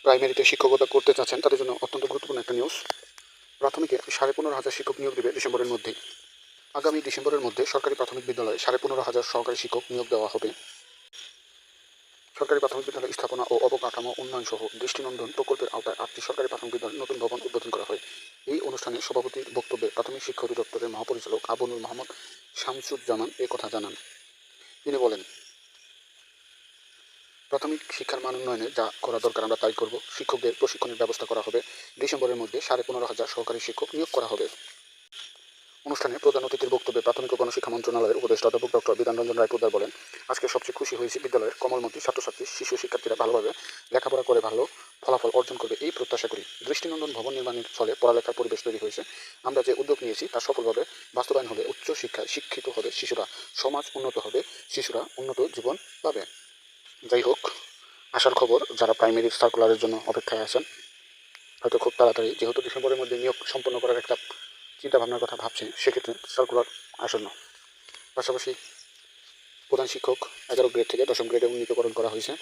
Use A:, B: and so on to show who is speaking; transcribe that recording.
A: প্রাইমারিতে শিক্ষকতা করতে চাচ্ছেন তাদের জন্য অত্যন্ত গুরুত্বপূর্ণ একটা নিউজ। প্রাথমিকে 15,500 শিক্ষক নিয়োগ দেবে ডিসেম্বরের মধ্যেই। আগামী ডিসেম্বরের মধ্যে সরকারি প্রাথমিক বিদ্যালয়ে 15,500 সহকারী শিক্ষক নিয়োগ দেওয়া হবে। সরকারি প্রাথমিক বিদ্যালয় স্থাপনা ও অবকাঠামো উন্নয়ন সহ দৃষ্টিনন্দন প্রকল্পের আওতায় 8টি সরকারি প্রাথমিক বিদ্যালয়ের নতুন ভবন উদ্বোধন করা হয়। এই অনুষ্ঠানে সভাপতির বক্তব্যে প্রাথমিক শিক্ষা অধিদপ্তরের মহাপরিচালক আবুনুর মোহাম্মদ শামসুজ্জামান এ কথা জানান। তিনি বলেন, প্রাথমিক শিক্ষার মান উন্নয়নে যা করা দরকার আমরা তাই করব। শিক্ষকদের প্রশিক্ষণের ব্যবস্থা করা হবে। ডিসেম্বরের মধ্যে 15,500 সহকারী শিক্ষক নিয়োগ করা হবে। অনুষ্ঠানে প্রধান অতিথির বক্তব্যে প্রাথমিক ও গণশিক্ষা মন্ত্রণালয়ের উপদেষ্টা অধ্যাপক ডক্টর বিধান রঞ্জন রায় পোদ্দার বলেন, আজকে সবচেয়ে খুশি হয়েছি বিদ্যালয়ের কমলমতি ছাত্রছাত্রী শিশু শিক্ষার্থীরা ভালোভাবে লেখাপড়া করে ভালো ফলাফল অর্জন করবে এই প্রত্যাশা করি। দৃষ্টিনন্দন ভবন নির্মাণের ফলে পড়ালেখার পরিবেশ তৈরি হয়েছে। আমরা যে উদ্যোগ নিয়েছি তা সফলভাবে বাস্তবায়ন হলে উচ্চ শিক্ষায় শিক্ষিত হবে শিশুরা, সমাজ উন্নত হবে, শিশুরা উন্নত জীবন পাবে। যাই হোক, আসার খবর যারা প্রাইমারি সার্কুলারের জন্য অপেক্ষায় আছেন, হয়তো খুব তাড়াতাড়ি, যেহেতু ডিসেম্বরের মধ্যে নিয়োগ সম্পন্ন করার একটা চিন্তাভাবনার কথা ভাবছেন, সেক্ষেত্রে সার্কুলার আসন্ন। পাশাপাশি প্রধান শিক্ষক 11 গ্রেড থেকে 10ম গ্রেডে উন্নীতকরণ করা হয়েছে।